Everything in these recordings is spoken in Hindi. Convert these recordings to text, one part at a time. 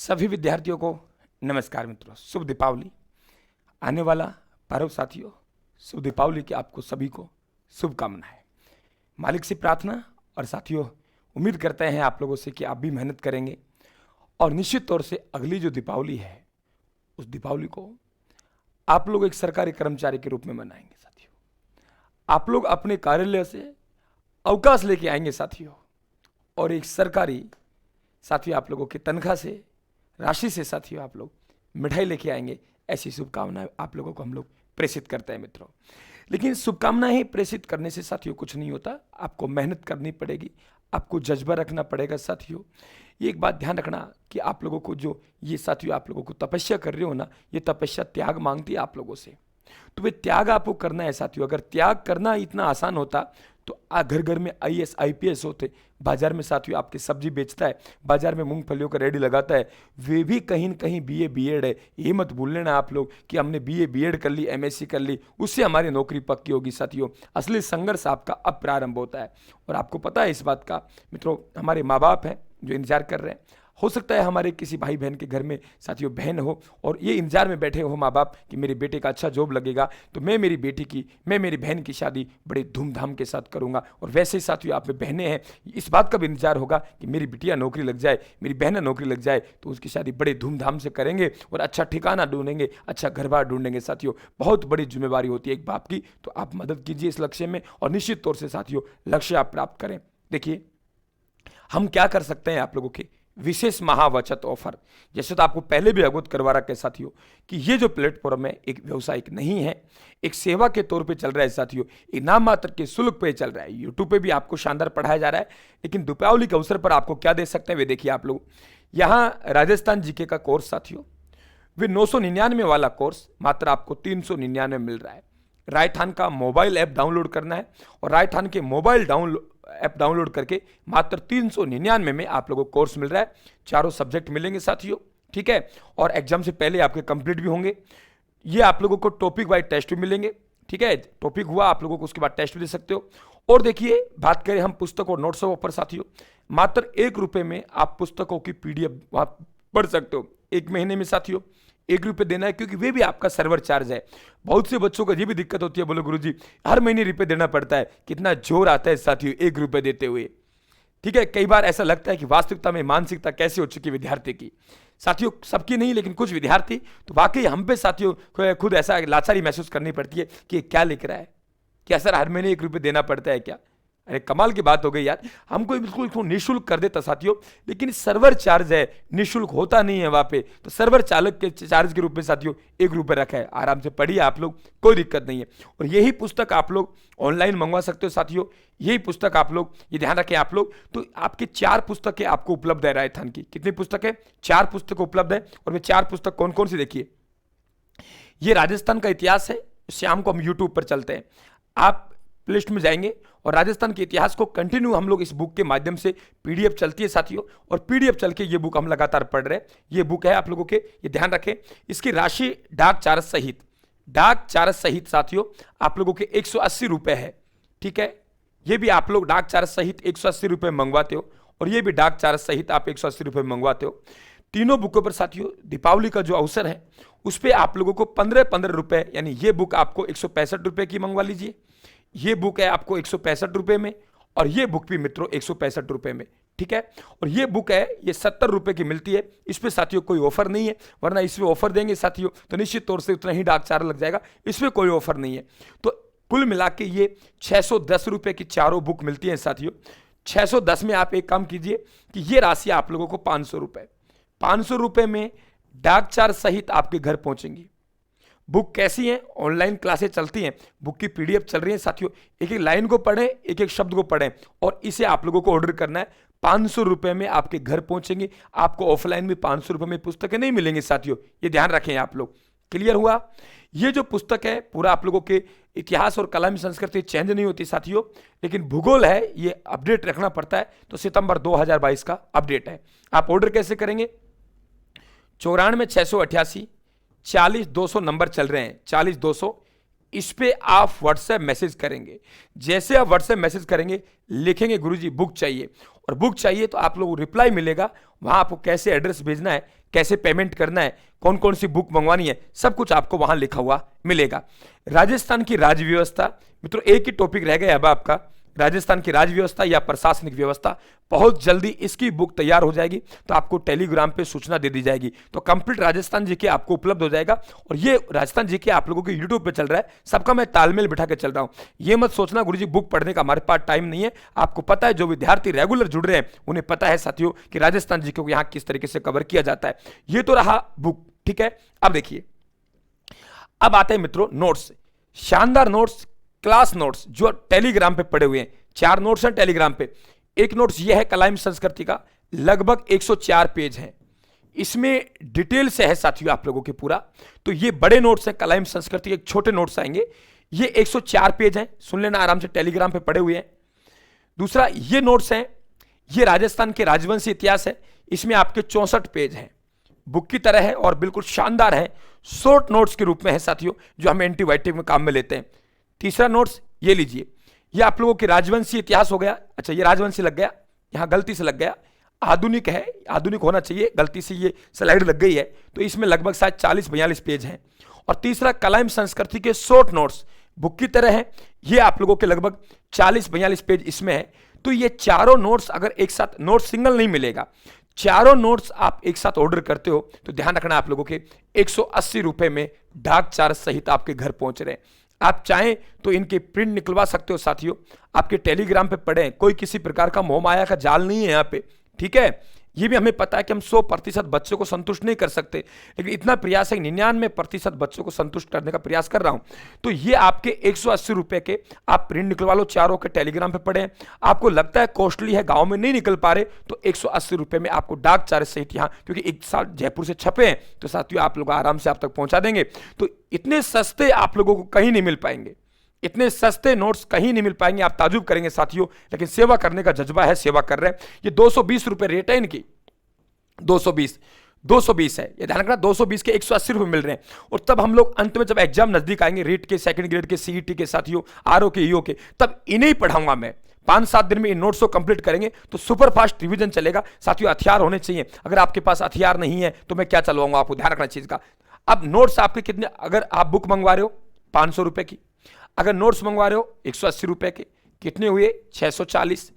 सभी विद्यार्थियों को नमस्कार मित्रों, शुभ दीपावली। आने वाला पर्व साथियों, शुभ दीपावली की आपको सभी को शुभकामनाएं। मालिक से प्रार्थना और साथियों उम्मीद करते हैं आप लोगों से कि आप भी मेहनत करेंगे और निश्चित तौर से अगली जो दीपावली है उस दीपावली को आप लोग एक सरकारी कर्मचारी के रूप में मनाएंगे। साथियों आप लोग अपने कार्यालय से अवकाश लेके आएंगे साथियों, और एक सरकारी साथियों आप लोगों की तनख्वाह से राशि से साथियों आप लोग मिठाई लेके आएंगे। ऐसी शुभकामनाएं आप लोगों को हम लोग प्रेषित करते हैं मित्रों। लेकिन शुभकामनाएं ही प्रेषित करने से साथियों कुछ नहीं होता, आपको मेहनत करनी पड़ेगी, आपको जज्बा रखना पड़ेगा। साथियों ये एक बात ध्यान रखना कि आप लोगों को जो ये साथियों आप लोगों को तपस्या कर रहे हो ना, ये तपस्या त्याग मांगती है आप लोगों से, तो वे त्याग आपको करना है साथियों। अगर त्याग करना इतना आसान होता तो घर घर में आईएएस आईपीएस होते। बाजार में साथियों आपकी सब्जी बेचता है, बाजार में मूंगफलियों का रेडी लगाता है, वे भी कहीं न कहीं बीए बीएड है। ये मत भूल लेना आप लोग कि हमने बीए बीएड कर ली, एमएससी कर ली, उससे हमारी नौकरी पक्की होगी। साथियों असली संघर्ष आपका अब प्रारंभ होता है, और आपको पता है इस बात का मित्रों। हमारे माँ बाप हैं जो इंतजार कर रहे हैं, हो सकता है हमारे किसी भाई बहन के घर में साथियों बहन हो और ये इंतजार में बैठे हो माँ बाप कि मेरे बेटे का अच्छा जॉब लगेगा तो मैं मेरी बहन की शादी बड़े धूमधाम के साथ करूंगा। और वैसे ही साथियों आप में बहनें हैं, इस बात का भी इंतजार होगा कि मेरी बिटिया नौकरी लग जाए, मेरी बहन नौकरी लग जाए तो उसकी शादी बड़े धूमधाम से करेंगे और अच्छा ठिकाना ढूंढेंगे, अच्छा घर बार ढूंढेंगे। साथियों बहुत बड़ी जिम्मेवारी होती है एक बाप की, तो आप मदद कीजिए इस लक्ष्य में और निश्चित तौर से साथियों लक्ष्य आप प्राप्त करें। देखिए हम क्या कर सकते हैं आप लोगों के विशेष महाबचत ऑफर, जैसे तो आपको पहले भी अवगत करवा रखा है साथियों कि ये जो प्लेटफॉर्म है एक व्यवसायिक नहीं है, एक सेवा के तौर पे चल रहा है साथियों। इनाम मात्र के शुल्क पे चल रहा है, यूट्यूब पे भी आपको शानदार पढ़ाया जा रहा है। लेकिन दीपावली के अवसर पर आपको क्या दे सकते हैं वे देखिए आप लोग। यहाँ राजस्थान जीके का कोर्स साथियों वे 999 वाला कोर्स मात्र आपको 399 मिल रहा है। राइट हैंड का मोबाइल ऐप डाउनलोड करना है और राइट हैंड के मोबाइल ऐप डाउनलोड करके मात्र 399 में आप लोगों को कोर्स मिल रहा है। चारों सब्जेक्ट मिलेंगे साथियों, ठीक है, और एग्जाम से पहले आपके कंप्लीट भी होंगे। ये आप लोगों को टॉपिक वाइज टेस्ट भी मिलेंगे, ठीक है, टॉपिक हुआ आप लोगों को उसके बाद टेस्ट भी दे सकते हो। और देखिए बात करें हम पुस्तक और नोट्स ऑफर साथियों, मात्र ₹1 में आप पुस्तकों की पीडीएफ वहां पढ़ सकते हो। 1 महीने में साथियों ₹1 देना है, क्योंकि वे भी आपका सर्वर चार्ज है। बहुत से बच्चों को ये भी दिक्कत होती है, बोलो गुरुजी हर महीने रुपये देना पड़ता है। कितना जोर आता है साथियों ₹1 देते हुए, ठीक है। कई बार ऐसा लगता है कि वास्तविकता में मानसिकता कैसे हो चुकी विद्यार्थी की। साथियों सबकी नहीं, लेकिन कुछ विद्यार्थी तो वाकई हम पे साथियों खुद ऐसा लाचारी महसूस करनी पड़ती है कि क्या लिख रहा है, क्या सर हर महीने ₹1 देना पड़ता है क्या। अरे कमाल की बात हो गई यार, हमको बिल्कुल निःशुल्क कर देता साथियों, लेकिन सर्वर चार्ज है, निःशुल्क होता नहीं है वहां पे। तो सर्वर चालक के चार्ज के रूप में साथियों ₹1 रखा है। आराम से पढ़िए आप लोग, कोई दिक्कत नहीं है। और यही पुस्तक आप लोग ऑनलाइन मंगवा सकते हो साथियों। यही पुस्तक आप लोग, ये ध्यान रखें आप लोग, तो आपकी 4 पुस्तकें आपको उपलब्ध है राजस्थान की। कितनी पुस्तक है? 4 पुस्तक उपलब्ध है। और वे 4 पुस्तक कौन कौन सी देखिए। ये राजस्थान का इतिहास है, शाम को हम यूट्यूब पर चलते हैं, आप प्लेलिस्ट में जाएंगे और राजस्थान के इतिहास को कंटिन्यू हम लोग इस बुक के माध्यम से पीडीएफ चलती है साथियों, और पीडीएफ चल के ये बुक हम लगातार पढ़ रहे हैं। ये बुक है आप लोगों के, ये ध्यान रखें। इसकी राशि डाक चार्ज सहित साथियों आप लोगों के ₹180 है, ठीक है। ये भी आप लोग डाक चार्ज सहित ₹180 मंगवाते हो, और ये भी डाक चार्ज सहित आप ₹180 मंगवाते हो। तीनों बुकों पर साथियों दीपावली का जो अवसर है उस पर आप लोगों को 15-15 रुपए, यानी ये बुक आपको ₹165 की मंगवा लीजिए। ये बुक है आपको ₹165 में, और ये बुक भी मित्रों ₹165 में, ठीक है। और ये बुक है ये ₹70 की मिलती है। इस पे साथियों कोई ऑफर नहीं है, वरना इसमें ऑफर देंगे साथियों तो निश्चित तौर से उतना ही डाक चार्ज लग जाएगा। इसमें कोई ऑफर नहीं है। तो कुल मिला के ये ₹610 की चारों बुक मिलती है साथियों। 610 में आप एक काम कीजिए कि ये राशि आप लोगों को ₹500 में डाक चार्ज सहित आपके घर पहुंचेंगी। बुक कैसी है? ऑनलाइन क्लासेस चलती हैं, बुक की पीडीएफ चल रही है साथियों। एक एक लाइन को पढ़ें, एक एक शब्द को पढ़ें, और इसे आप लोगों को ऑर्डर करना है। ₹500 में आपके घर पहुंचेंगे। आपको ऑफलाइन में ₹500 में पुस्तकें नहीं मिलेंगी साथियों, ये ध्यान रखें आप लोग। क्लियर हुआ? ये जो पुस्तक है पूरा आप लोगों के इतिहास और कला में संस्कृति चेंज नहीं होती साथियों, लेकिन भूगोल है ये अपडेट रखना पड़ता है। तो सितंबर 2022 का अपडेट है। आप ऑर्डर कैसे करेंगे? 94 688 40200 नंबर चल रहे हैं, 40200। इस पे आप व्हाट्सएप मैसेज करेंगे। जैसे आप व्हाट्सएप मैसेज करेंगे, लिखेंगे गुरुजी बुक चाहिए, और बुक चाहिए तो आप लोगों को रिप्लाई मिलेगा, वहां आपको कैसे एड्रेस भेजना है, कैसे पेमेंट करना है, कौन कौन सी बुक मंगवानी है, सब कुछ आपको वहां लिखा हुआ मिलेगा। राजस्थान की राज्य व्यवस्था, मित्रों एक ही टॉपिक रह गया अब आपका, राजस्थान की राज्य व्यवस्था या प्रशासनिक व्यवस्था। बहुत जल्दी इसकी बुक तैयार हो जाएगी, तो आपको टेलीग्राम पे सूचना दे दी जाएगी, तो कंप्लीट राजस्थान जीके आपको उपलब्ध हो जाएगा। और ये राजस्थान जीके आप लोगों के यूट्यूब पे चल रहा है, सबका मैं तालमेल बिठा के चल रहा हूं। ये मत सोचना गुरुजी बुक पढ़ने का हमारे पास टाइम नहीं है, आपको पता है, जो विद्यार्थी रेगुलर जुड़ रहे हैं उन्हें पता है साथियों कि राजस्थान जीके को यहाँ किस तरीके से कवर किया जाता है। ये तो रहा बुक, ठीक है। अब देखिए, अब आते हैं मित्रों नोट्स, शानदार नोट्स, क्लास नोट्स जो टेलीग्राम पे पड़े हुए हैं। 4 नोट्स हैं टेलीग्राम पे। एक नोट्स ये है कलाइम संस्कृति का, लगभग 104 पेज है, इसमें डिटेल से है साथियों आप लोगों के पूरा। तो ये बड़े नोट्स हैं कलाइम संस्कृति के, एक छोटे नोट्स आएंगे। ये 104 पेज हैं, सुन लेना आराम से, टेलीग्राम पे पड़े हुए हैं। दूसरा ये नोट्स हैं, ये राजस्थान के राजवंशी इतिहास है, इसमें आपके 64 पेज हैं, बुक की तरह है और बिल्कुल शानदार है, शॉर्ट नोट्स के रूप में है साथियों, जो हम एंटीबायोटिक में काम में लेते हैं। तीसरा नोट्स ये लीजिए, ये आप लोगों के राजवंशी इतिहास हो गया। अच्छा ये राजवंशी लग गया, यहां गलती से लग गया, आधुनिक है, आधुनिक होना चाहिए, गलती से ये स्लाइड लग गई है, तो इसमें लगभग शायद 40-42 पेज हैं। और तीसरा कलाइम संस्कृति के शॉर्ट नोट्स, बुक की तरह है, ये आप लोगों के लगभग 40-42 पेज इसमें है। तो ये चारों नोट्स अगर एक साथ, नोट सिंगल नहीं मिलेगा, चारों नोट्स आप एक साथ ऑर्डर करते हो तो ध्यान रखना आप लोगों के 180 रुपए में डाक चार्ज सहित आपके घर पहुंच रहे हैं। आप चाहें तो इनके प्रिंट निकलवा सकते हो साथियों, आपके टेलीग्राम पे पढ़ें, कोई किसी प्रकार का मोह माया का जाल नहीं है यहाँ पे, ठीक है। ये भी हमें पता है कि हम 100% बच्चों को संतुष्ट नहीं कर सकते, लेकिन इतना प्रयास है, 99% बच्चों को संतुष्ट करने का प्रयास कर रहा हूं। तो ये आपके 180 रुपए के आप प्रिंट निकलवा लो, चारों के टेलीग्राम पे पढ़े। आपको लगता है कॉस्टली है, गांव में नहीं निकल पा रहे, तो 180 रुपए में आपको डाक चार्ज सहित यहाँ, क्योंकि एक साल जयपुर से छपे हैं, तो साथियों आप लोग आराम से आप तक पहुंचा देंगे। तो इतने सस्ते आप लोगों को कहीं नहीं मिल पाएंगे, इतने सस्ते नोट्स कहीं नहीं मिल पाएंगे, आप ताजुब करेंगे साथियों। लेकिन सेवा करने का जज्बा है, सेवा कर रहे हैं। ये 220 रुपए रेट है इनकी, 220 है, ये ध्यान रखना, 220 के 180 रुपए मिल रहे हैं। और तब हम लोग अंत में जब एग्जाम नजदीक आएंगे, रीट के, सेकंड ग्रेड के, सीईटी के साथियों, आरओ के, ईओ के, तब इन्हें ही पढ़ाऊंगा मैं। 5-7 दिन में इन नोट्स को कंप्लीट करेंगे तो सुपर फास्ट रिवीजन चलेगा साथियों। हथियार होने चाहिए, अगर आपके पास हथियार नहीं है तो मैं क्या चलवाऊंगा, आपको ध्यान रखना चीज का। अब नोट्स आपके कितने, अगर आप बुक मंगवा रहे हो 500 रुपए की, अगर नोट्स मंगवा रहे हो 180 रुपए के, कितने हुए 640।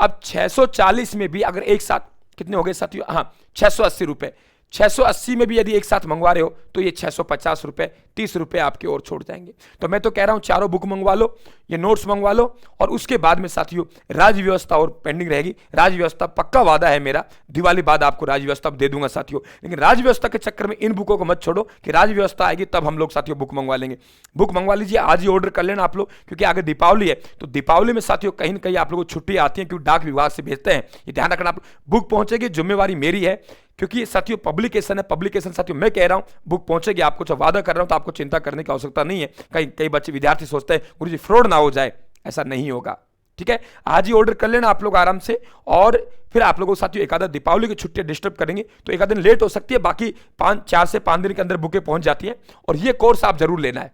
अब 640 में भी अगर एक साथ कितने हो गए साथियों, हाँ 680 रुपए, 680 में भी यदि एक साथ मंगवा रहे हो तो ये 650 रुपए, 30 रुपए आपके और छोड़ जाएंगे। तो मैं तो कह रहा हूं चारों बुक मंगवा लो, ये नोट्स मंगवा लो, और उसके बाद में साथियों राज्य व्यवस्था और पेंडिंग रहेगी। राज्य व्यवस्था पक्का वादा है मेरा, दिवाली बाद आपको राज्य व्यवस्था दे दूंगा साथियों। लेकिन राज्य व्यवस्था के चक्कर में इन बुकों को मत छोड़ो, कि राज्य व्यवस्था आएगी तब हम लोग साथियों बुक मंगवा लेंगे। बुक मंगवा लीजिए, आज ही ऑर्डर कर लेना आप लोग, क्योंकि आगे दीपावली है, तो दीपावली में साथियों कहीं ना कहीं आप लोगों को छुट्टी आती है, क्योंकि डाक विभाग से भेजते हैं। ये ध्यान रखना, आप बुक पहुंचेगी, जिम्मेवारी मेरी है, क्योंकि साथियों पब्लिकेशन है, पब्लिकेशन साथियों मैं कह रहा हूं बुक पहुंचेगी आपको, जब वादा कर रहा हूं तो आपको चिंता करने की आवश्यकता नहीं है। कई बच्चे विद्यार्थी सोचते हैं गुरुजी फ्रॉड ना हो जाए, ऐसा नहीं होगा, ठीक है। आज ही ऑर्डर कर लेना आप लोग आराम से। और फिर आप लोगों को साथियों एक आधा दीपावली की छुट्टियां डिस्टर्ब करेंगे तो एक आधा दिन लेट हो सकती है, बाकी 4 से 5 दिन के अंदर बुकें पहुंच जाती हैं। और ये कोर्स आप जरूर लेना है,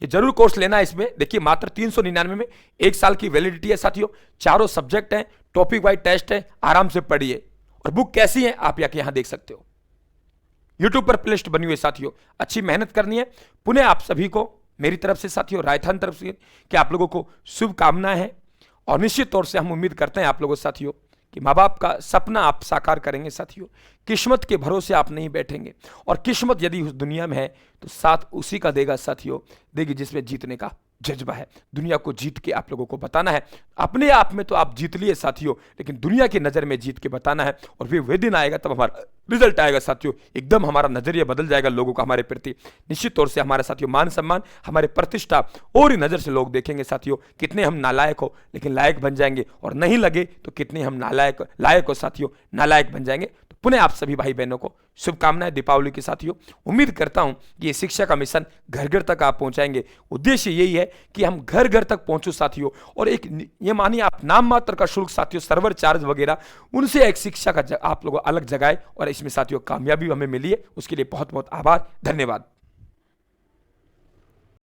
ये जरूर कोर्स लेना है। इसमें देखिए मात्र 399 में 1 साल की वैलिडिटी है साथियों, चारों सब्जेक्ट हैं, टॉपिक वाइज टेस्ट है, आराम से पढ़िए। और बुक कैसी है आप यहां देख सकते हो, यूट्यूब पर प्लेलिस्ट बनी हुई है साथियों, अच्छी मेहनत करनी है। पुनः आप सभी को मेरी तरफ से साथियों, रायथान तरफ से, कि आप लोगों को शुभकामनाएं हैं। और निश्चित तौर से हम उम्मीद करते हैं आप लोगों साथियों कि माँ बाप का सपना आप साकार करेंगे साथियों। किस्मत के भरोसे आप नहीं बैठेंगे, और किस्मत यदि उस दुनिया में है तो साथ उसी का देगा साथियों, देगी जिसमें जीतने का जज्बा है। दुनिया को जीत के आप लोगों को बताना है, अपने आप में तो आप जीत लिए साथियों, लेकिन दुनिया की नजर में जीत के बताना है। और फिर वे दिन आएगा तब हमारा रिजल्ट आएगा साथियों, एकदम हमारा नजरिया बदल जाएगा लोगों का हमारे प्रति। निश्चित तौर से हमारे साथियों मान सम्मान, हमारे प्रतिष्ठा और ही नजर से लोग देखेंगे साथियों, कितने हम नालायक हो लेकिन लायक बन जाएंगे, और नहीं लगे तो कितने हम लायक हो साथियों, नालायक बन जाएंगे। तो पुनः आप सभी भाई बहनों को शुभकामनाएं दीपावली की साथियों। उम्मीद करता हूं कि ये शिक्षा का मिशन घर घर तक आप पहुंचाएंगे। उद्देश्य यही है कि हम घर घर तक पहुंचो साथियों, और एक ये मानिए आप नाम मात्र का शुल्क साथियों, सर्वर चार्ज वगैरह, उनसे एक शिक्षा का आप लोगों अलग जगाए, और इसमें साथियों कामयाबी हमें मिली है, उसके लिए बहुत बहुत आभार, धन्यवाद।